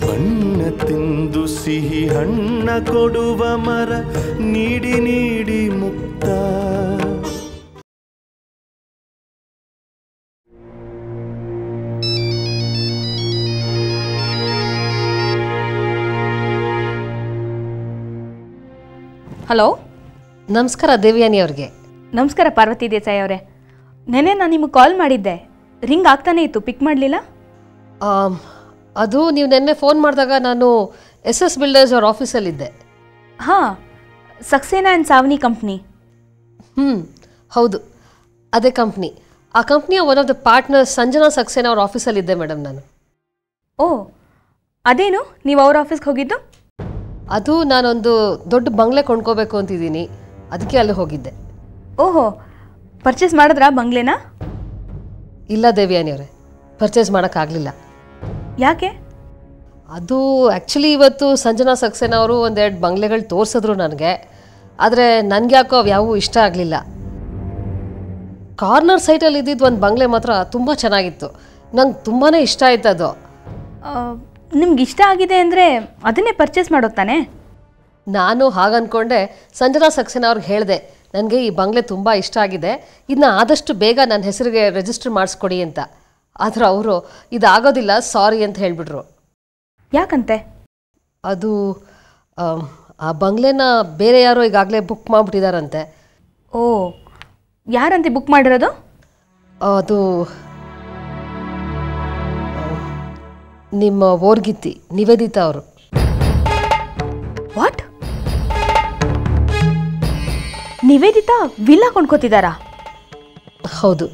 ಬಣ್ಣ ತಿಂದು ಸಿಹಿ ಹಣ್ಣ ಕೊಡುವ ಮರ ನೀಡಿ ನೀಡಿ ಮುಕ್ತ. ಹಲೋ, ನಮಸ್ಕಾರ ದೇವ್ಯಾನಿ ಅವ್ರಿಗೆ. ನಮಸ್ಕಾರ ಪಾರ್ವತಿ ದೇಸಾಯಿ ಅವರೇ. ನೆನ್ನೆ ನಾನು ನಿಮಗೆ ಕಾಲ್ ಮಾಡಿದ್ದೆ, ರಿಂಗ್ ಆಗ್ತಾನೆ ಇತ್ತು, ಪಿಕ್ ಮಾಡಲಿಲ್ಲ. ಅದು ನೀವು ನೆನ್ನೆ ಫೋನ್ ಮಾಡಿದಾಗ ನಾನು SS ಬಿಲ್ಡರ್ಸ್ ಅವ್ರ ಆಫೀಸಲ್ಲಿದ್ದೆ. ಹಾಂ, ಸಕ್ಸೇನಾ ಆ್ಯಂಡ್ ಸಾವನಿ ಕಂಪ್ನಿ. ಹೌದು, ಅದೇ ಕಂಪ್ನಿ. ಆ ಕಂಪ್ನಿಯ one of the partners Sanjana Saxena ಅವ್ರ ಆಫೀಸಲ್ಲಿದ್ದೆ ಮೇಡಮ್ ನಾನು. ಓ, ಅದೇನು ನೀವು ಅವ್ರ ಆಫೀಸ್ಗೆ ಹೋಗಿದ್ದು? ಅದು ನಾನೊಂದು ದೊಡ್ಡ ಬಂಗ್ಲೆ ಕೊಂಡ್ಕೋಬೇಕು ಅಂತಿದ್ದೀನಿ, ಅದಕ್ಕೆ ಅಲ್ಲಿ ಹೋಗಿದ್ದೆ. ಓಹೋ, ಪರ್ಚೇಸ್ ಮಾಡಿದ್ರಾ ಬಂಗ್ಲೆನಾ? ಇಲ್ಲ ದೇವ್ಯಾನಿ ಅವರೇ, ಪರ್ಚೇಸ್ ಮಾಡೋಕ್ಕಾಗಲಿಲ್ಲ. ಯಾಕೆ? ಅದು ಆ್ಯಕ್ಚುಲಿ ಇವತ್ತು ಸಂಜನಾ ಸಕ್ಸೇನಾ ಅವರು ಒಂದೆರಡು ಬಂಗ್ಲೆಗಳು ತೋರಿಸಿದ್ರು ನನಗೆ. ಆದರೆ ನನಗೆ ಯಾಕೋ ಅವು ಯಾವುವೂ ಇಷ್ಟ ಆಗಲಿಲ್ಲ. ಕಾರ್ನರ್ ಸೈಟಲ್ಲಿ ಇದ್ದಿದ್ದು ಒಂದು ಬಂಗ್ಲೆ ಮಾತ್ರ ತುಂಬ ಚೆನ್ನಾಗಿತ್ತು, ನಂಗೆ ತುಂಬಾ ಇಷ್ಟ ಆಯ್ತು ಅದು. ನಿಮ್ಗೆ ಇಷ್ಟ ಆಗಿದೆ ಅಂದರೆ ಅದನ್ನೇ ಪರ್ಚೇಸ್ ಮಾಡೋದು ತಾನೆ? ನಾನು ಹಾಗನ್ಕೊಂಡೆ ಸಂಜನಾ ಸಕ್ಸೇನಾ ಅವ್ರಿಗೆ ಹೇಳಿದೆ, ನನಗೆ ಈ ಬಂಗ್ಲೆ ತುಂಬ ಇಷ್ಟ ಆಗಿದೆ, ಇದನ್ನ ಆದಷ್ಟು ಬೇಗ ನನ್ನ ಹೆಸರಿಗೆ ರಿಜಿಸ್ಟರ್ ಮಾಡಿಸ್ಕೊಡಿ ಅಂತ. ಆದರೆ ಅವರು ಇದಾಗೋದಿಲ್ಲ, ಸಾರಿ ಅಂತ ಹೇಳಿಬಿಟ್ರು. ಯಾಕಂತೆ? ಅದು ಆ ಬಂಗ್ಲೆನ ಬೇರೆ ಯಾರೋ ಈಗಾಗಲೇ ಬುಕ್ ಮಾಡಿಬಿಟ್ಟಿದಾರಂತೆ. ಓ, ಯಾರಂತೆ ಬುಕ್ ಮಾಡಿರೋದು? ಅದು ನಿಮ್ಮ ಓರ್ಗಿತ್ತಿ ನಿವೇದಿತಾ ಅವರು. ವಾಟ್? ನಿವೇದಿತಾ ವಿಲ್ಲಾ ಕೊಂಡ್ಕೋತಿದ್ದಾರಾ? ಹೌದು.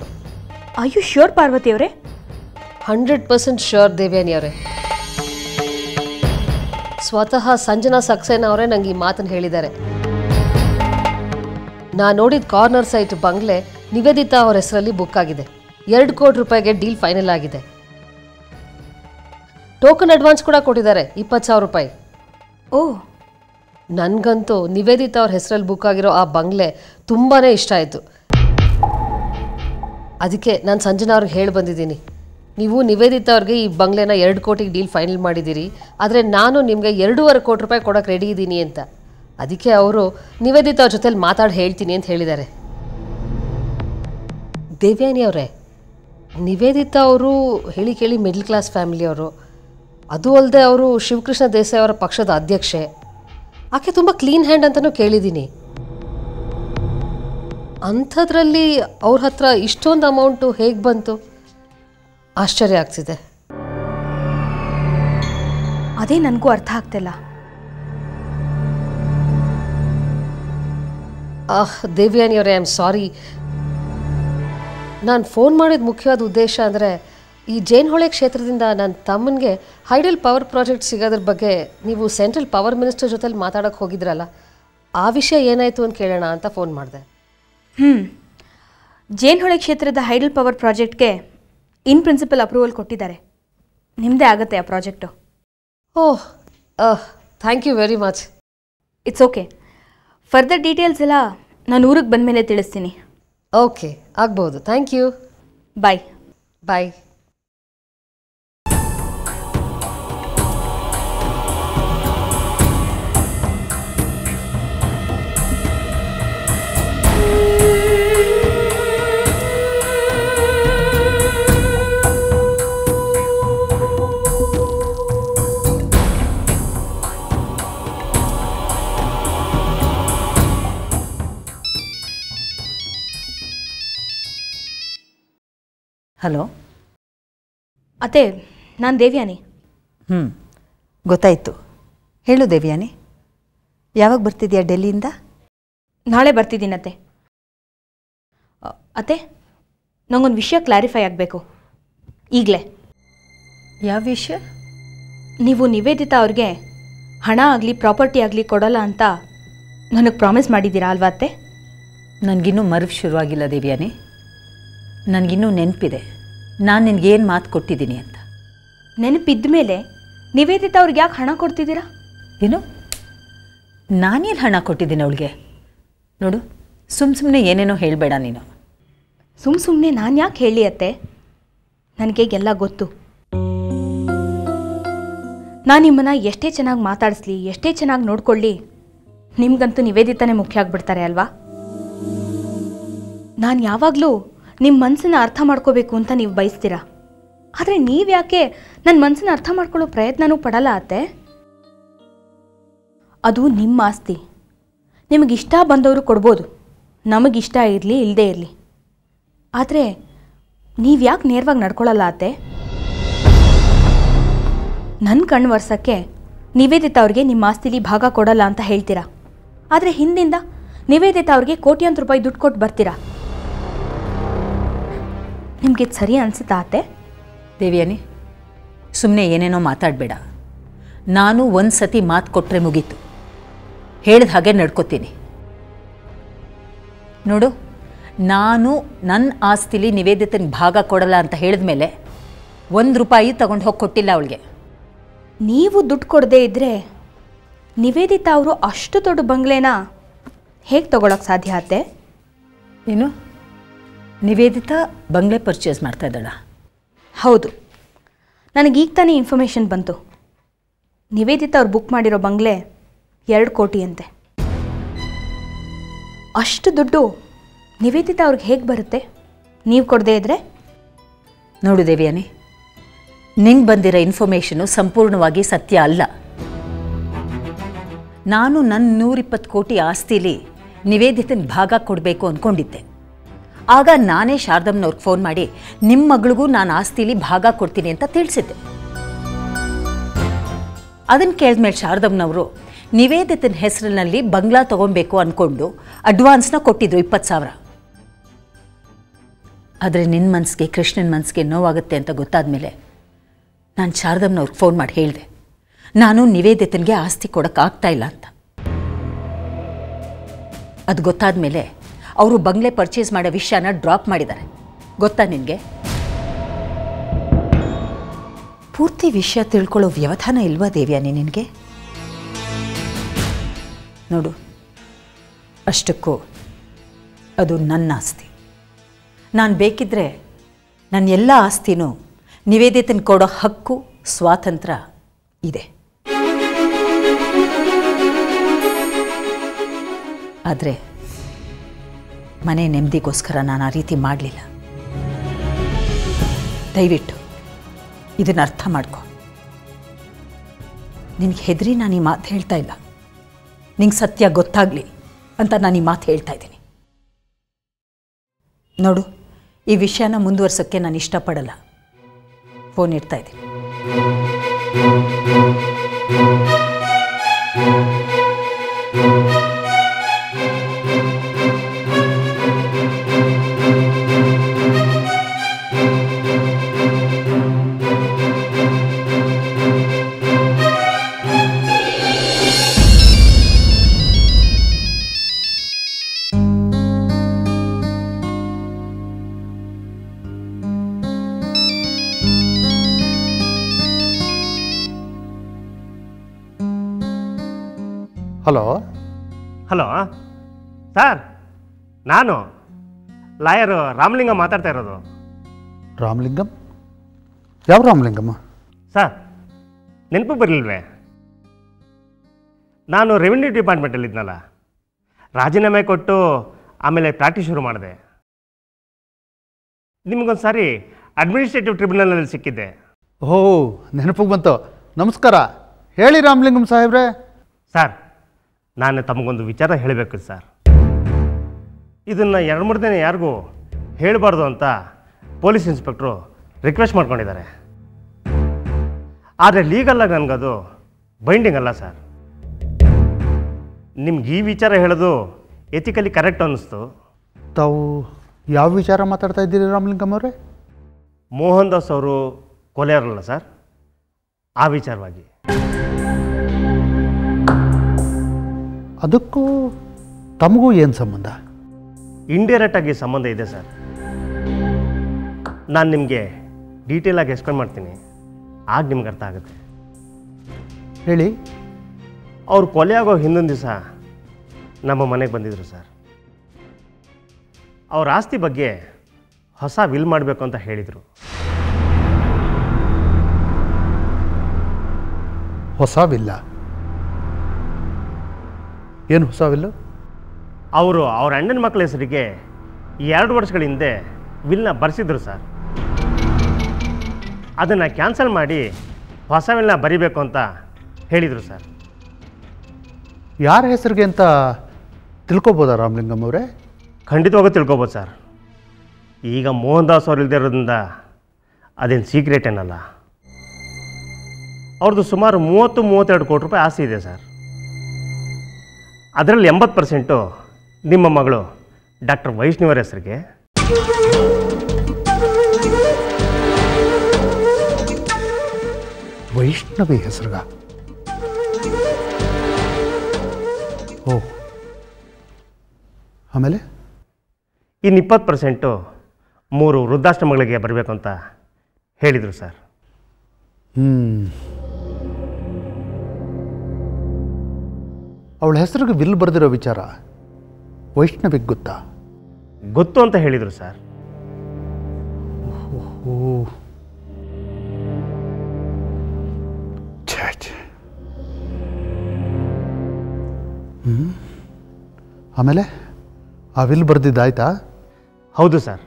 ಆರ್ ಯು ಶ್ಯೂರ್ ಪಾರ್ವತಿ ಅವರೇ? 100% ಶ್ಯೂರ್ ದೇವ್ಯಾನಿ ಅವರೇ. ಸ್ವತಃ ಸಂಜನಾ ಸಕ್ಸೇನಾ ಅವರೇ ನಂಗೆ ಈ ಮಾತನ್ನು ಹೇಳಿದ್ದಾರೆ. ನಾನು ನೋಡಿದ ಕಾರ್ನರ್ ಸೈಟ್ ಬಂಗ್ಲೆ ನಿವೇದಿತಾ ಅವ್ರ ಹೆಸರಲ್ಲಿ ಬುಕ್ ಆಗಿದೆ. 2 ಕೋಟಿ ರೂಪಾಯಿಗೆ ಡೀಲ್ ಫೈನಲ್ ಆಗಿದೆ. ಟೋಕನ್ ಅಡ್ವಾನ್ಸ್ ಕೂಡ ಕೊಟ್ಟಿದ್ದಾರೆ, 20,000 ರೂಪಾಯಿ. ಓ, ನನಗಂತೂ ನಿವೇದಿತಾ ಅವ್ರ ಹೆಸರಲ್ಲಿ ಬುಕ್ ಆಗಿರೋ ಆ ಬಂಗ್ಲೆ ತುಂಬಾ ಇಷ್ಟ ಆಯಿತು. ಅದಕ್ಕೆ ನಾನು ಸಂಜನಾ ಅವ್ರಿಗೆ ಹೇಳಿ ಬಂದಿದ್ದೀನಿ, ನೀವು ನಿವೇದಿತಾ ಅವ್ರಿಗೆ ಈ ಬಂಗ್ಲೆನ 2 ಕೋಟಿಗೆ ಡೀಲ್ ಫೈನಲ್ ಮಾಡಿದ್ದೀರಿ, ಆದರೆ ನಾನು ನಿಮಗೆ 2.5 ಕೋಟಿ ರೂಪಾಯಿ ಕೊಡೋಕ್ಕೆ ರೆಡಿ ಇದ್ದೀನಿ ಅಂತ. ಅದಕ್ಕೆ ಅವರು ನಿವೇದಿತಾ ಅವ್ರ ಜೊತೆಲಿ ಮಾತಾಡಿ ಹೇಳ್ತೀನಿ ಅಂತ ಹೇಳಿದ್ದಾರೆ. ದೇವ್ಯಾನಿ ಅವರೇ, ನಿವೇದಿತಾ ಅವರು ಹೇಳಿ ಕೇಳಿ ಮಿಡ್ಲ್ ಕ್ಲಾಸ್ ಫ್ಯಾಮಿಲಿಯವರು. ಅದು ಅಲ್ಲದೆ ಅವರು ಶಿವಕೃಷ್ಣ ದೇಸಾಯಿ ಅವರ ಪಕ್ಷದ ಅಧ್ಯಕ್ಷೆ. ಆಕೆ ತುಂಬ ಕ್ಲೀನ್ ಹ್ಯಾಂಡ್ ಅಂತಲೂ ಕೇಳಿದ್ದೀನಿ. ಅಂಥದ್ರಲ್ಲಿ ಅವ್ರ ಹತ್ರ ಇಷ್ಟೊಂದು ಅಮೌಂಟು ಹೇಗೆ ಬಂತು? ಆಶ್ಚರ್ಯ ಆಗ್ತಿದೆ. ಅದೇ ನನಗೂ ಅರ್ಥ ಆಗ್ತಿಲ್ಲ. ದೇವ್ಯಾನಿ ಅವರೇ, ಐ ಆಮ್ ಸಾರಿ. ನಾನು ಫೋನ್ ಮಾಡಿದ ಮುಖ್ಯವಾದ ಉದ್ದೇಶ ಅಂದರೆ, ಈ ಜೇನಹೊಳೆ ಕ್ಷೇತ್ರದಿಂದ ನನ್ನ ತಮ್ಮನಿಗೆ ಹೈಡಲ್ ಪವರ್ ಪ್ರಾಜೆಕ್ಟ್ ಸಿಗೋದ್ರ ಬಗ್ಗೆ ನೀವು ಸೆಂಟ್ರಲ್ ಪವರ್ ಮಿನಿಸ್ಟರ್ ಜೊತೆಲಿ ಮಾತಾಡೋಕ್ಕೆ ಹೋಗಿದ್ರಲ್ಲ, ಆ ವಿಷಯ ಏನಾಯಿತು ಅಂತ ಕೇಳೋಣ ಅಂತ ಫೋನ್ ಮಾಡಿದೆ. ಜೇನಹೊಳೆ ಕ್ಷೇತ್ರದ ಹೈಡಲ್ ಪವರ್ ಪ್ರಾಜೆಕ್ಟ್ಗೆ ಇನ್ ಪ್ರಿನ್ಸಿಪಲ್ ಅಪ್ರೂವಲ್ ಕೊಟ್ಟಿದ್ದಾರೆ. ನಿಮ್ಮದೇ ಆಗುತ್ತೆ ಆ project. Oh, thank you very much. It's okay. Further details ಎಲ್ಲ ನಾನು ಊರಿಗೆ ಬಂದ ಮೇಲೆ ತಿಳಿಸ್ತೀನಿ. ಓಕೆ, ಆಗ್ಬೋದು. Thank you. Bye. Bye. Hello ಅತ್ತೆ, ನಾನು ದೇವ್ಯಾನಿ. ಗೊತ್ತಾಯಿತು. ಹೇಳು ದೇವ್ಯಾನಿ, ಯಾವಾಗ ಬರ್ತಿದ್ಯಾ ಡೆಲ್ಲಿಯಿಂದ? ನಾಳೆ ಬರ್ತಿದ್ದೀನತ್ತೆ. ಅತ್ತೆ, ನಂಗೊಂದು ವಿಷಯ ಕ್ಲಾರಿಫೈ ಆಗಬೇಕು ಈಗಲೇ. ಯಾವ ವಿಷಯ? ನೀವು ನಿವೇದಿತಾ ಅವ್ರಿಗೆ ಹಣ ಆಗಲಿ ಪ್ರಾಪರ್ಟಿ ಆಗಲಿ ಕೊಡೋಲ್ಲ ಅಂತ ನನಗೆ ಪ್ರಾಮಿಸ್ ಮಾಡಿದ್ದೀರಾ ಅಲ್ವಾ ಅತ್ತೆ? ನನಗಿನ್ನೂ ಮರುವು ಶುರುವಾಗಿಲ್ಲ ದೇವ್ಯಾನಿ. ನನಗಿನ್ನೂ ನೆನಪಿದೆ ನಾನು ನಿನಗೇನು ಮಾತು ಕೊಟ್ಟಿದ್ದೀನಿ ಅಂತ. ನೆನಪಿದ್ದ ಮೇಲೆ ನಿವೇದಿತಾ ಅವ್ರಿಗೆ ಯಾಕೆ ಹಣ ಕೊಡ್ತಿದ್ದೀರಾ? ಏನು? ನಾನೇನು ಹಣ ಕೊಟ್ಟಿದ್ದೀನಿ ಅವಳಿಗೆ? ನೋಡು, ಸುಮ್ಮನೆ ಏನೇನೋ ಹೇಳಬೇಡ ನೀನು. ಸುಮ್ಮನೆ ನಾನು ಯಾಕೆ ಹೇಳಿ ಅತ್ತೆ? ನನಗೆ ಎಲ್ಲ ಗೊತ್ತು. ನಾನು ನಿಮ್ಮನ್ನು ಎಷ್ಟೇ ಚೆನ್ನಾಗಿ ಮಾತಾಡಿಸ್ಲಿ, ಎಷ್ಟೇ ಚೆನ್ನಾಗಿ ನೋಡ್ಕೊಳ್ಳಿ, ನಿಮ್ಗಂತೂ ನಿವೇದಿತಾನೇ ಮುಖ್ಯ ಆಗಿಬಿಡ್ತಾರೆ ಅಲ್ವಾ? ನಾನು ಯಾವಾಗಲೂ ನಿಮ್ಮ ಮನಸ್ಸನ್ನು ಅರ್ಥ ಮಾಡ್ಕೋಬೇಕು ಅಂತ ನೀವು ಬಯಸ್ತೀರಾ. ಆದರೆ ನೀವು ಯಾಕೆ ನನ್ನ ಮನಸ್ಸನ್ನು ಅರ್ಥ ಮಾಡ್ಕೊಳ್ಳೋ ಪ್ರಯತ್ನನೂ ಪಡಲ್ಲ ಅತ್ತೆ? ಅದು ನಿಮ್ಮ ಆಸ್ತಿ. ನಿಮಗಿಷ್ಟ ಬಂದವರು ಕೊಡ್ಬೋದು, ನಮಗಿಷ್ಟ ಇರಲಿ ಇಲ್ಲದೇ ಇರಲಿ. ಆದರೆ ನೀವು ಯಾಕೆ ನೇರವಾಗಿ ನಡ್ಕೊಳ್ಳಲ್ಲ ಅತ್ತೆ? ನನ್ನ ಕಣ್ಣು ವರ್ಷಕ್ಕೆ ನಿವೇದಿತಾ ಅವ್ರಿಗೆ ನಿಮ್ಮ ಆಸ್ತಿಲಿ ಭಾಗ ಕೊಡಲ್ಲ ಅಂತ ಹೇಳ್ತೀರಾ. ಆದರೆ ಹಿಂದಿಂದ ನಿವೇದಿತಾ ಅವ್ರಿಗೆ ಕೋಟ್ಯಾಂತರ ರೂಪಾಯಿ ದುಡ್ಡು ಕೊಟ್ಟು ಬರ್ತೀರಾ. ನಿಮಗೆ ಸರಿ ಅನಿಸುತ್ತಾ ಅತ್ತೆ? ದೇವ್ಯಾನಿ, ಸುಮ್ಮನೆ ಏನೇನೋ ಮಾತಾಡಬೇಡ. ನಾನು ಒಂದು ಸತಿ ಮಾತು ಕೊಟ್ಟರೆ ಮುಗೀತು. ಹೇಳಿದ ಹಾಗೆ ನಡ್ಕೋತೀನಿ. ನೋಡು, ನಾನು ನನ್ನ ಆಸ್ತಿಲಿ ನಿವೇದಿತನಿಗೆ ಭಾಗ ಕೊಡಲ್ಲ ಅಂತ ಹೇಳಿದ ಮೇಲೆ 1 ರೂಪಾಯಿ ತಗೊಂಡು ಹೋಗಿ ಕೊಟ್ಟಿಲ್ಲ ಅವಳಿಗೆ. ನೀವು ದುಡ್ಡು ಕೊಡದೇ ಇದ್ದರೆ ನಿವೇದಿತಾ ಅವರು ಅಷ್ಟು ದೊಡ್ಡ ಬಂಗ್ಲೆನ ಹೇಗೆ ತಗೊಳಕ್ಕೆ ಸಾಧ್ಯ ಅತ್ತೆ? ಏನು, ನಿವೇದಿತಾ ಬಂಗ್ಲೆ ಪರ್ಚೇಸ್ ಮಾಡ್ತಾ ಇದ್ದಾಳ? ಹೌದು, ನನಗೀಗ ತಾನೇ ಇನ್ಫಾರ್ಮೇಷನ್ ಬಂತು. ನಿವೇದಿತಾ ಅವ್ರು ಬುಕ್ ಮಾಡಿರೋ ಬಂಗ್ಲೆ 2 ಕೋಟಿ ಅಂತೆ. ಅಷ್ಟು ದುಡ್ಡು ನಿವೇದಿತಾ ಅವ್ರಿಗೆ ಹೇಗೆ ಬರುತ್ತೆ ನೀವು ಕೊಡದೇ ಇದ್ದರೆ? ನೋಡು ದೇವ್ಯಾನಿ, ನಿಂಗೆ ಬಂದಿರೋ ಇನ್ಫಾರ್ಮೇಷನು ಸಂಪೂರ್ಣವಾಗಿ ಸತ್ಯ ಅಲ್ಲ. ನಾನು ನನ್ನ 120 ಕೋಟಿ ಆಸ್ತಿಲಿ ನಿವೇದಿತನ ಭಾಗ ಕೊಡಬೇಕು ಅಂದ್ಕೊಂಡಿದ್ದೆ. ಆಗ ನಾನೇ ಶಾರದಮ್ಮನವ್ರಿಗೆ ಫೋನ್ ಮಾಡಿ ನಿಮ್ಮ ಮಗಳಿಗೂ ನಾನು ಆಸ್ತಿಲಿ ಭಾಗ ಕೊಡ್ತೀನಿ ಅಂತ ತಿಳಿಸಿದ್ದೆ. ಅದನ್ನು ಕೇಳಿದ್ಮೇಲೆ ಶಾರದಮ್ಮನವರು ನಿವೇದಿತನ ಹೆಸರಿನಲ್ಲಿ ಬಂಗ್ಲಾ ತೊಗೊಬೇಕು ಅಂದ್ಕೊಂಡು ಅಡ್ವಾನ್ಸ್ನ ಕೊಟ್ಟಿದ್ರು 20,000. ಆದರೆ ನಿನ್ನ ಮನಸ್ಸಿಗೆ, ಕೃಷ್ಣನ ಮನಸ್ಸಿಗೆ ನೋವಾಗುತ್ತೆ ಅಂತ ಗೊತ್ತಾದಮೇಲೆ ನಾನು ಶಾರದಮ್ಮನವ್ರಿಗೆ ಫೋನ್ ಮಾಡಿ ಹೇಳಿದೆ, ನಾನು ನಿವೇದಿತನಿಗೆ ಆಸ್ತಿ ಕೊಡೋಕ್ಕಾಗ್ತಾ ಇಲ್ಲ ಅಂತ. ಅದು ಗೊತ್ತಾದ ಮೇಲೆ ಅವರು ಬಂಗ್ಲೆ ಪರ್ಚೇಸ್ ಮಾಡೋ ವಿಷಯನ ಡ್ರಾಪ್ ಮಾಡಿದ್ದಾರೆ. ಗೊತ್ತಾ ನಿನಗೆ? ಪೂರ್ತಿ ವಿಷಯ ತಿಳ್ಕೊಳ್ಳೋ ವ್ಯವಧಾನ ಇಲ್ವಾ ದೇವ್ಯಾನಿ ನಿನಗೆ? ನೋಡು, ಅಷ್ಟಕ್ಕೂ ಅದು ನನ್ನ ಆಸ್ತಿ. ನಾನು ಬೇಕಿದ್ದರೆ ನನ್ನ ಎಲ್ಲ ಆಸ್ತಿನೂ ನಿವೇದಿತನ ಕೊಡೋ ಹಕ್ಕು, ಸ್ವಾತಂತ್ರ್ಯ ಇದೆ. ಆದರೆ ಮನೆ ನೆಮ್ಮದಿಗೋಸ್ಕರ ನಾನು ಆ ರೀತಿ ಮಾಡಲಿಲ್ಲ. ದಯವಿಟ್ಟು ಇದನ್ನು ಅರ್ಥ ಮಾಡ್ಕೊ. ನಿನಗೆ ಹೆದರಿ ನಾನು ಈ ಮಾತು ಹೇಳ್ತಾ ಇಲ್ಲ. ನಿಂಗೆ ಸತ್ಯ ಗೊತ್ತಾಗಲಿ ಅಂತ ನಾನು ಈ ಮಾತು ಹೇಳ್ತಾ ಇದ್ದೀನಿ. ನೋಡು, ಈ ವಿಷಯನ ಮುಂದುವರ್ಸೋಕ್ಕೆ ನಾನು ಇಷ್ಟಪಡಲ್ಲ. ಫೋನ್ ಇಡ್ತಾ ಇದ್ದೀನಿ. ಹಲೋ ಹಲೋ ಸರ್, ನಾನು ಲಾಯರು ರಾಮಲಿಂಗ ಮಾತಾಡ್ತಾ ಇರೋದು. ರಾಮಲಿಂಗಂ? ಯಾವ ರಾಮಲಿಂಗಮ್ಮ? ಸರ್, ನೆನಪು ಬರಲಿಲ್ವೇ? ನಾನು ರೆವಿನ್ಯೂ ಡಿಪಾರ್ಟ್ಮೆಂಟಲ್ಲಿದ್ನಲ್ಲ, ರಾಜೀನಾಮೆ ಕೊಟ್ಟು ಆಮೇಲೆ ಪ್ರಾಕ್ಟೀಸ್ ಶುರು ಮಾಡಿದೆ. ನಿಮಗೊಂದು ಸಾರಿ ಅಡ್ಮಿನಿಸ್ಟ್ರೇಟಿವ್ ಟ್ರಿಬ್ಯುನಲ್ನಲ್ಲಿ ಸಿಕ್ಕಿದ್ದೆ. ಓ, ನೆನಪಿಗೆ ಬಂತು. ನಮಸ್ಕಾರ, ಹೇಳಿ ರಾಮಲಿಂಗಂ ಸಾಹೇಬ್ರೆ. ಸರ್, ನಾನು ತಮಗೊಂದು ವಿಚಾರ ಹೇಳಬೇಕು ಸರ್. ಇದನ್ನು 2-3 ದಿನ ಯಾರಿಗೂ ಹೇಳಬಾರ್ದು ಅಂತ ಪೊಲೀಸ್ ಇನ್ಸ್ಪೆಕ್ಟ್ರು ರಿಕ್ವೆಸ್ಟ್ ಮಾಡ್ಕೊಂಡಿದ್ದಾರೆ. ಆದರೆ ಲೀಗಲ್ಲಾಗಿ ನನಗದು ಬೈಂಡಿಂಗ್ ಅಲ್ಲ ಸರ್. ನಿಮ್ಗೆ ಈ ವಿಚಾರ ಹೇಳೋದು ಎಥಿಕಲಿ ಕರೆಕ್ಟ್ ಅನ್ನಿಸ್ತು. ತಾವು ಯಾವ ವಿಚಾರ ಮಾತಾಡ್ತಾ ಇದ್ದೀರಿ ರಾಮಲಿಂಗಂ ಅವರೇ? ಮೋಹನ್ ದಾಸ್ ಅವರು ಕೊಲೆಯಾರಲ್ಲ ಸರ್, ಆ ವಿಚಾರವಾಗಿ. ಅದಕ್ಕೂ ತಮಗೂ ಏನು ಸಂಬಂಧ? ಇಂಡೈರೆಕ್ಟಾಗಿ ಸಂಬಂಧ ಇದೆ ಸರ್. ನಾನು ನಿಮಗೆ ಡೀಟೇಲಾಗಿ ಎಕ್ಸ್ಪ್ಲೇನ್ ಮಾಡ್ತೀನಿ, ಆಗ ನಿಮ್ಗೆ ಅರ್ಥ ಆಗುತ್ತೆ. ಹೇಳಿ. ಅವ್ರು ಕೊಲೆ ಆಗೋ ಹಿಂದೊಂದು ದಿವಸ ನಮ್ಮ ಮನೆಗೆ ಬಂದಿದ್ರು ಸರ್. ಅವ್ರ ಆಸ್ತಿ ಬಗ್ಗೆ ಹೊಸ ವಿಲ್ ಮಾಡಬೇಕು ಅಂತ ಹೇಳಿದರು. ಹೊಸ ವಿಲ್ಲ? ಏನು ಹೊಸ ವಿಲ್ಲು? ಅವರು ಅವ್ರ ಅಣ್ಣನ ಮಕ್ಕಳ ಹೆಸರಿಗೆ 2 ವರ್ಷಗಳ ಹಿಂದೆ ವಿಲ್ನ ಬರೆಸಿದ್ರು ಸರ್. ಅದನ್ನು ಕ್ಯಾನ್ಸಲ್ ಮಾಡಿ ಹೊಸ ವಿಲ್ನ ಬರಿಬೇಕು ಅಂತ ಹೇಳಿದರು ಸರ್. ಯಾರ ಹೆಸರಿಗೆ ಅಂತ ತಿಳ್ಕೊಬೋದಾ ರಾಮಲಿಂಗಂ ಅವರೇ? ಖಂಡಿತವಾಗೂ ತಿಳ್ಕೊಬೋದು ಸರ್. ಈಗ ಮೋಹನ್ ದಾಸ್ ಅವ್ರು ಇಲ್ಲದೆ ಇರೋದ್ರಿಂದ ಅದೇನು ಸೀಕ್ರೆಟ್ ಏನಲ್ಲ. ಅವ್ರದ್ದು ಸುಮಾರು 30-32 ಕೋಟಿ ರೂಪಾಯಿ ಆಸ್ತಿ ಇದೆ ಸರ್. ಅದರಲ್ಲಿ 80% ನಿಮ್ಮ ಮಗಳು ಡಾಕ್ಟರ್ ವೈಷ್ಣವರ ಹೆಸರಿಗೆ. ವೈಷ್ಣವಿ ಹೆಸರುಗ? ಓ, ಆಮೇಲೆ ಇನ್ನು 20% 3 ವೃದ್ಧಾಶ್ರಮಗಳಿಗೆ ಬರಬೇಕು ಅಂತ ಹೇಳಿದರು ಸರ್. ಅವಳ ಹೆಸರಿಗೆ ವಿಲ್ ಬರೆದಿರೋ ವಿಚಾರ ವೈಷ್ಣವಿಗೆ ಗೊತ್ತಾ? ಗೊತ್ತು ಅಂತ ಹೇಳಿದರು ಸರ್. ಓ, ಛೇ ಛೇ. ಆಮೇಲೆ ಆ ವಿಲ್ ಬರೆದಿದ್ದಾಯ್ತಾ? ಹೌದು ಸರ್.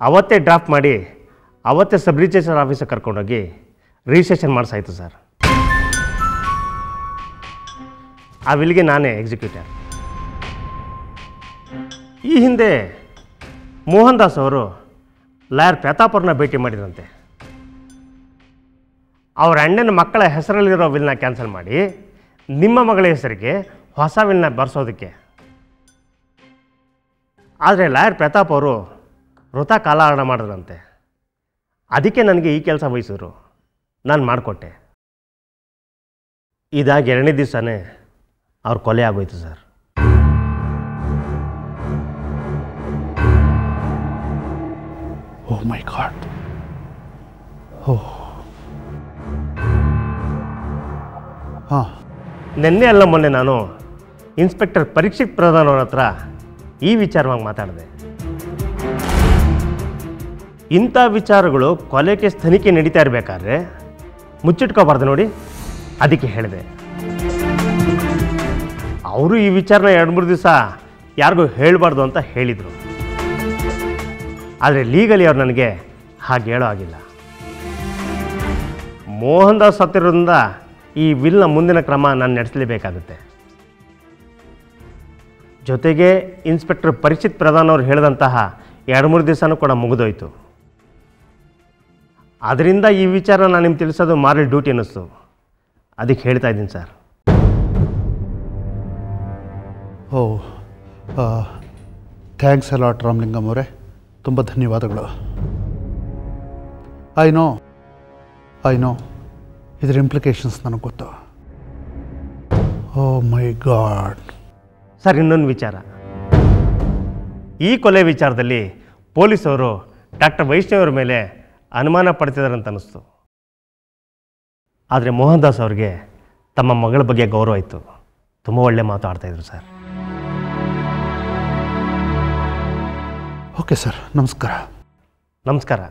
ಅವತ್ತೇ ಡ್ರಾಫ್ಟ್ ಮಾಡಿ ಅವತ್ತೇ ಸಬ್ ರಿಜಿಸ್ಟ್ರಾರ್ ಆಫೀಸಿಗೆ ಕರ್ಕೊಂಡೋಗಿ ರಿಜಿಸ್ಟ್ರೇಷನ್ ಮಾಡಿಸಾಯ್ತು ಸರ್. ಆ ವಿಲ್ಗೆ ನಾನೇ ಎಕ್ಸಿಕ್ಯೂಟರ್. ಈ ಹಿಂದೆ ಮೋಹನ್ ದಾಸ್ ಅವರು ಲಾಯರ್ ಪ್ರತಾಪ್ ಅವ್ರನ್ನ ಭೇಟಿ ಮಾಡಿದ್ರಂತೆ. ಅವ್ರ ಅಣ್ಣನ ಮಕ್ಕಳ ಹೆಸರಲ್ಲಿರೋ ವಿಲ್ನ ಕ್ಯಾನ್ಸಲ್ ಮಾಡಿ ನಿಮ್ಮ ಮಗಳ ಹೆಸರಿಗೆ ಹೊಸ ವಿಲ್ನ ಬರೆಸೋದಕ್ಕೆ. ಆದರೆ ಲಾಯರ್ ಪ್ರತಾಪ್ ಅವರು ವೃಥಾ ಕಾಲಹರಣ ಮಾಡಿದ್ರಂತೆ. ಅದಕ್ಕೆ ನನಗೆ ಈ ಕೆಲಸ ವಹಿಸಿದ್ರು. ನಾನು ಮಾಡಿಕೊಟ್ಟೆ. ಇದಾಗಿ 2ನೇ ದಿವಸನೇ ಅವ್ರ ಕೊಲೆ ಆಗೋಯ್ತು ಸರ್. ಓ ಮೈ ಗಾಡ್. ಓಹ್, ಹಾಂ. ನಿನ್ನೆ ಅಲ್ಲ ಮೊನ್ನೆ ನಾನು ಇನ್ಸ್ಪೆಕ್ಟರ್ ಪರೀಕ್ಷಿತ್ ಪ್ರಧಾನ್ ಅವ್ರ ಹತ್ರ ಈ ವಿಚಾರವಾಗಿ ಮಾತಾಡಿದೆ. ಇಂಥ ವಿಚಾರಗಳು ಕೊಲೆ ಕೇಸ್ ತನಿಖೆ ನಡೀತಾ ಇರಬೇಕಾದ್ರೆ ಮುಚ್ಚಿಟ್ಕೋಬಾರ್ದು ನೋಡಿ, ಅದಕ್ಕೆ ಹೇಳಿದೆ. ಅವರು ಈ ವಿಚಾರನ 2-3 ದಿವಸ ಯಾರಿಗೂ ಹೇಳಬಾರ್ದು ಅಂತ ಹೇಳಿದರು. ಆದರೆ ಲೀಗಲಿ ಅವ್ರು ನನಗೆ ಹಾಗೆ ಹೇಳೋ ಆಗಿಲ್ಲ. ಮೋಹನ್ ದಾಸ್ ಸತ್ತಿರೋದ್ರಿಂದ ಈ ವಿಲ್ನ ಮುಂದಿನ ಕ್ರಮ ನಾನು ನಡೆಸಲೇಬೇಕಾಗುತ್ತೆ. ಜೊತೆಗೆ ಇನ್ಸ್ಪೆಕ್ಟರ್ ಪರೀಕ್ಷಿತ್ ಪ್ರಧಾನ್ ಅವರು ಹೇಳಿದಂತಹ 2-3 ದಿವಸನೂ ಕೂಡ ಮುಗಿದೋಯ್ತು. ಅದರಿಂದ ಈ ವಿಚಾರ ನಾನು ನಿಮ್ಗೆ ತಿಳಿಸೋದು ಮಾರಲ್ ಡ್ಯೂಟಿ ಅನ್ನಿಸ್ತು. ಅದಕ್ಕೆ ಹೇಳ್ತಾ ಇದ್ದೀನಿ ಸರ್. ಓ, ಥ್ಯಾಂಕ್ಸ್ ಅಲಾಟ್ ರಾಮಲಿಂಗಂ ಅವರೇ, ತುಂಬ ಧನ್ಯವಾದಗಳು. ಐ ನೋ ಇದರ ಇಂಪ್ಲಿಕೇಶನ್ಸ್ ನನಗೆ ಗೊತ್ತು. ಓ ಮೈ ಗಾಡ್. ಸರ್, ಇನ್ನೊಂದು ವಿಚಾರ. ಈ ಕೊಲೆ ವಿಚಾರದಲ್ಲಿ ಪೊಲೀಸವರು ಡಾಕ್ಟರ್ ವೈಷ್ಣವರ ಮೇಲೆ ಅನುಮಾನ ಪಡ್ತಿದ್ದಾರೆ ಅಂತ ಅನ್ನಿಸ್ತು. ಆದರೆ ಮೋಹನ್ ದಾಸ್ ಅವ್ರಿಗೆ ತಮ್ಮ ಮಗಳ ಬಗ್ಗೆ ಗೌರವ ಇತ್ತು. ತುಂಬ ಒಳ್ಳೆ ಮಾತು ಆಡ್ತಾಯಿದ್ರು ಸರ್. ಓಕೆ ಸರ್, ನಮಸ್ಕಾರ. ನಮಸ್ಕಾರ.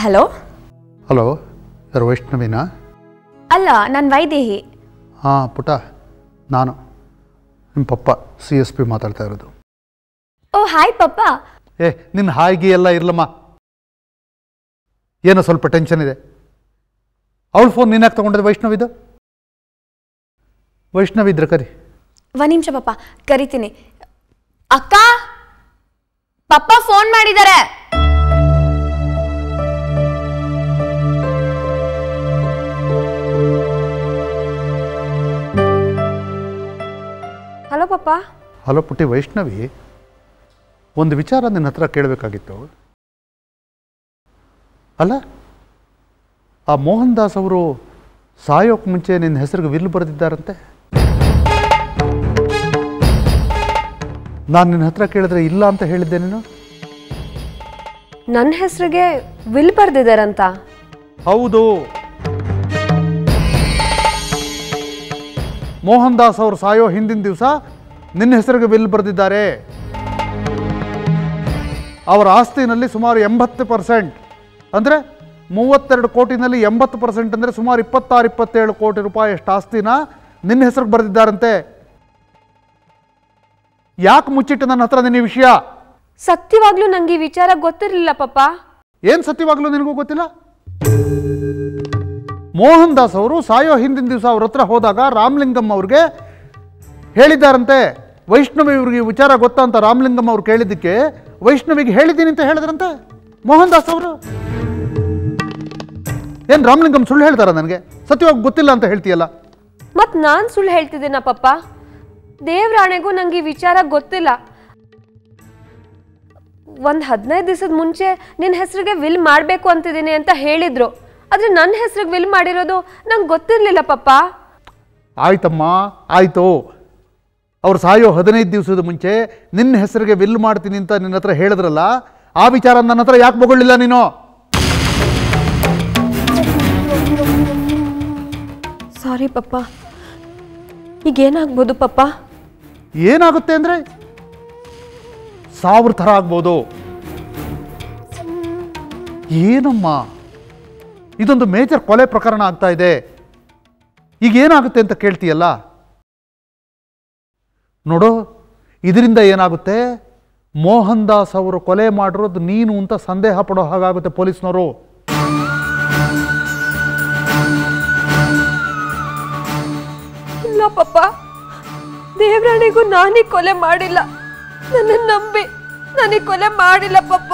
ಹಲೋ. ಹಲೋ, ಯಾರು ವೈಷ್ಣವಿನಾ? ಅಲ್ಲ, ನಾನು ವೈದೇಹಿ. ಹಾಂ ಪುಟ, ನಾನು ನಿಮ್ಮ ಪಪ್ಪ CSP ಮಾತಾಡ್ತಾ ಇರೋದು. ಓ ಹಾಯ್ ಪಪ್ಪ. ನಿನ್ನ ಹಾಯ್ಗೆ ಎಲ್ಲ ಇರಲಮ್ಮ. ಏನೋ ಸ್ವಲ್ಪ ಟೆನ್ಷನ್ ಇದೆ. ಅವಳು ಫೋನ್ ನೀನು ಯಾಕೆ ತೊಗೊಂಡಿದ್ದೆ? ವೈಷ್ಣವಿ ಇದ್ರೆ ಕರಿ. 1 ನಿಮಿಷ ಪಪ್ಪ, ಕರಿತೀನಿ. ಅಕ್ಕ, ಪಪ್ಪ ಫೋನ್ ಮಾಡಿದ್ದಾರೆ. ಹಲೋ ಪಪ್ಪ. ಹಲೋ ಪುಟ್ಟಿ. ವೈಷ್ಣವಿ, ಒಂದು ವಿಚಾರ ನಿನ್ನ ಹತ್ರ ಕೇಳಬೇಕಾಗಿತ್ತು. ಅಲ್ಲ, ಆ ಮೋಹನ್ ದಾಸ್ ಅವರು ಸಾಯೋಕ್ಕೆ ಮುಂಚೆ ನಿನ್ನ ಹೆಸರಿಗೆ ವಿಲ್ ಬರೆದಿದ್ದಾರಂತೆ. ನಾನು ನಿನ್ನ ಹತ್ರ ಕೇಳಿದ್ರೆ ಇಲ್ಲ ಅಂತ ಹೇಳಿದ್ದೆ ನೀನು. ನನ್ನ ಹೆಸರಿಗೆ ವಿಲ್ ಬರೆದಿದ್ದಾರಂತ? ಹೌದು. ಮೋಹನ್ ದಾಸ್ ಅವರು ಸಾಯೋ ಹಿಂದಿನ ದಿವಸ ನಿನ್ನ ಹೆಸರಿಗೆ ವಿಲ್ ಬರೆದಿದ್ದಾರೆ. ಅವರ ಆಸ್ತಿನಲ್ಲಿ ಸುಮಾರು 80%, ಅಂದರೆ 32 ಕೋಟಿನಲ್ಲಿ 80% ಅಂದರೆ ಸುಮಾರು 26-27 ಕೋಟಿ ರೂಪಾಯಿ ಅಷ್ಟು ಆಸ್ತಿನ ನಿನ್ನ ಹೆಸರಿಗೆ ಬರೆದಿದ್ದಾರಂತೆ. ಯಾಕೆ ಮುಚ್ಚಿಟ್ಟು ನನ್ನ ಹತ್ರ ನಿನ್ನ ವಿಷಯ? ಸತ್ಯವಾಗ್ಲೂ ನಂಗೆ ಈ ವಿಚಾರ ಗೊತ್ತಿರಲಿಲ್ಲ ಪಪ್ಪ. ಏನು ಸತ್ಯವಾಗ್ಲೂ ನಿನಗೂ ಗೊತ್ತಿಲ್ಲ? ಮೋಹನ್ ದಾಸ್ ಅವರು ಸಾಯೋ ಹಿಂದಿನ ದಿವಸ ಅವ್ರ ಹತ್ರ ಹೋದಾಗ ರಾಮಲಿಂಗಂ ಅವ್ರಿಗೆ ಹೇಳಿದ್ದಾರಂತೆ, ವೈಷ್ಣವಿ ಇವ್ರಿಗೆ ವಿಚಾರ ಗೊತ್ತಾ ಅಂತ ರಾಮಲಿಂಗಂ ಅವ್ರು ಕೇಳಿದ್ದಕ್ಕೆ ವೈಷ್ಣವಿಗೆ ಹೇಳಿದ್ದೀನಿ ಅಂತ ಹೇಳಿದ್ರಂತೆ ಮೋಹನ್ ದಾಸ್ ಅವರು. ಏನು ರಾಮಲಿಂಗಂ ಸುಳ್ಳು ಹೇಳ್ತಾರ? ನನಗೆ ಸತ್ಯವಾಗಿ ಗೊತ್ತಿಲ್ಲ ಅಂತ ಹೇಳ್ತೀಯಲ್ಲ. ಮತ್ ನಾನ್ ಸುಳ್ಳು ಹೇಳ್ತಿದ್ದೀನ ಪಪ್ಪ? ದೇವ್ರಾಣೆಗೂ ನಂಗೆ ಈ ವಿಚಾರ ಗೊತ್ತಿಲ್ಲ. ಒಂದು 15 ದಿವಸದ ಮುಂಚೆ ನಿನ್ನ ಹೆಸರಿಗೆ ವಿಲ್ ಮಾಡಬೇಕು ಅಂತಿದ್ದೀನಿ ಅಂತ ಹೇಳಿದ್ರು. ಆದರೆ ನನ್ನ ಹೆಸರಿಗೆ ವಿಲ್ ಮಾಡಿರೋದು ನಂಗೆ ಗೊತ್ತಿರಲಿಲ್ಲ ಪಪ್ಪ. ಆಯ್ತಮ್ಮ, ಆಯಿತು. ಅವ್ರು ಸಾಯೋ 15 ದಿವಸದ ಮುಂಚೆ ನಿನ್ನ ಹೆಸರಿಗೆ ವಿಲ್ ಮಾಡ್ತೀನಿ ಅಂತ ನಿನ್ನ ಹತ್ರ ಹೇಳಿದ್ರಲ್ಲ, ಆ ವಿಚಾರ ನನ್ನ ಹತ್ರ ಯಾಕೆ ಬಗೊಳ್ಳಿಲ್ಲ ನೀನು? ಸಾರಿ ಪಪ್ಪ. ಈಗೇನಾಗ್ಬೋದು ಪಪ್ಪ? ಏನಾಗುತ್ತೆ ಅಂದರೆ 1000 ಥರ ಆಗ್ಬೋದು. ಏನಮ್ಮ, ಇದೊಂದು ಮೇಜರ್ ಕೊಲೆ ಪ್ರಕರಣ ಆಗ್ತಾ ಇದೆ. ಈಗ ಏನಾಗುತ್ತೆ ಅಂತ ಕೇಳ್ತೀಯಲ್ಲ. ನೋಡು, ಇದರಿಂದ ಏನಾಗುತ್ತೆ, ಮೋಹನ್ ದಾಸ್ ಅವರು ಕೊಲೆ ಮಾಡಿರೋದು ನೀನು ಅಂತ ಸಂದೇಹ ಪಡೋ ಹಾಗಾಗುತ್ತೆ ಪೊಲೀಸ್ನವರು. ಇಲ್ಲ ಪಪ್ಪ, ದೇವರಾಣಿಗೂ ನಾನೀ ಕೊಲೆ ಮಾಡಿಲ್ಲ. ನನ್ನ ನಂಬಿ, ನಾನೀ ಕೊಲೆ ಮಾಡಿಲ್ಲ ಪಪ್ಪ.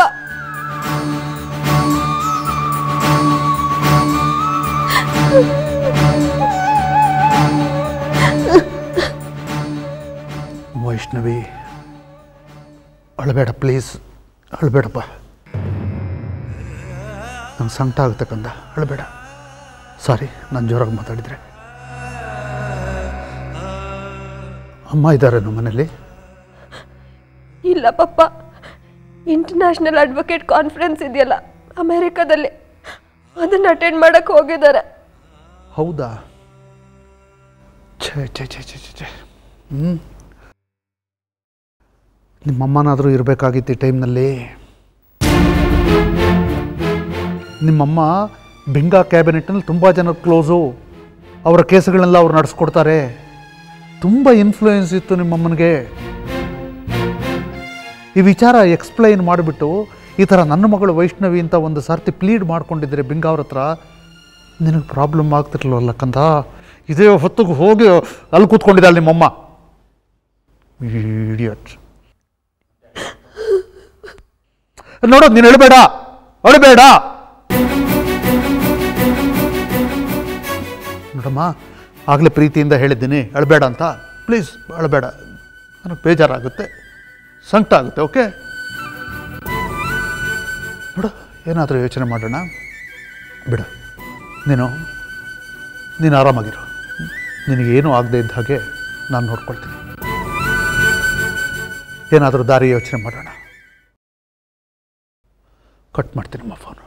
ವೈಷ್ಣವಿ, ಅಳಬೇಡ ಪ್ಲೀಸ್, ಅಳಬೇಡಪ್ಪ. ನಂಗೆ ಸಂಕಟ ಆಗುತ್ತೆ ಕಂದ, ಅಳಬೇಡ. ಸಾರಿ, ನಾನು ಜೋರಾಗಿ ಮಾತಾಡಿದರೆ. ಅಮ್ಮ ಇದ್ದಾರೇನು ಮನೇಲಿ? ಇಲ್ಲ ಪಪ್ಪ, ಇಂಟರ್ನ್ಯಾಷನಲ್ ಅಡ್ವೊಕೇಟ್ ಕಾನ್ಫರೆನ್ಸ್ ಇದೆಯಲ್ಲ ಅಮೆರಿಕದಲ್ಲಿ, ಅದನ್ನು ಅಟೆಂಡ್ ಮಾಡಕ್ಕೆ ಹೋಗಿದ್ದಾರೆ. ಹೌದಾ? ಛೇ ಛೇ ಛೇ ಛೇ ಛೇ. ನಿಮ್ಮಮ್ಮನಾದರೂ ಇರಬೇಕಾಗಿತ್ತು ಈ ಟೈಮ್ನಲ್ಲಿ. ನಿಮ್ಮಮ್ಮ ಬೆಂಗಾ ಕ್ಯಾಬಿನೆಟ್ನಲ್ಲಿ ತುಂಬ ಜನ ಕ್ಲೋಸು. ಅವರ ಕೇಸುಗಳನ್ನೆಲ್ಲ ಅವ್ರು ನಡೆಸ್ಕೊಡ್ತಾರೆ. ತುಂಬ ಇನ್ಫ್ಲೂಯೆನ್ಸ್ ಇತ್ತು ನಿಮ್ಮಮ್ಮನಿಗೆ. ಈ ವಿಚಾರ ಎಕ್ಸ್ಪ್ಲೈನ್ ಮಾಡಿಬಿಟ್ಟು ಈ ಥರ ನನ್ನ ಮಗಳು ವೈಷ್ಣವಿ ಅಂತ ಒಂದು ಸರ್ತಿ ಪ್ಲೀಡ್ ಮಾಡ್ಕೊಂಡಿದ್ರೆ ಬೆಂಗಾ ಅವ್ರ ಹತ್ರ, ನಿನಗೆ ಪ್ರಾಬ್ಲಮ್ ಆಗ್ತಿರ್ಲಿಲ್ಲ ಕಂದ. ಇದೇ ಹೊತ್ತಿಗೆ ಹೋಗಿ ಅಲ್ಲಿ ಕೂತ್ಕೊಂಡಿದ್ದಾಳೆ ನಿಮ್ಮಮ್ಮ. ಇಡಿಯಟ್. ನೋಡೋದು, ನೀನು ಅಳಬೇಡ, ಅಳಬೇಡ. ನೋಡಮ್ಮ, ಆಗಲೇ ಪ್ರೀತಿಯಿಂದ ಹೇಳಿದ್ದೀನಿ ಅಳಬೇಡ ಅಂತ. ಪ್ಲೀಸ್ ಅಳಬೇಡ, ನನಗೆ ಬೇಜಾರಾಗುತ್ತೆ, ಸಂಕಟ ಆಗುತ್ತೆ. ಓಕೆ ನೋಡು, ಏನಾದರೂ ಯೋಚನೆ ಮಾಡೋಣ. ಬಿಡು, ನೀನು ಆರಾಮಾಗಿರು. ನಿನಗೇನು ಆಗದೆ ಇದ್ದ ಹಾಗೆ ನಾನು ನೋಡ್ಕೊಳ್ತೀನಿ. ಏನಾದರೂ ದಾರಿ ಯೋಚನೆ ಮಾಡೋಣ. ಕಟ್ ಮಾಡ್ತೀನಮ್ಮ ಫೋನು.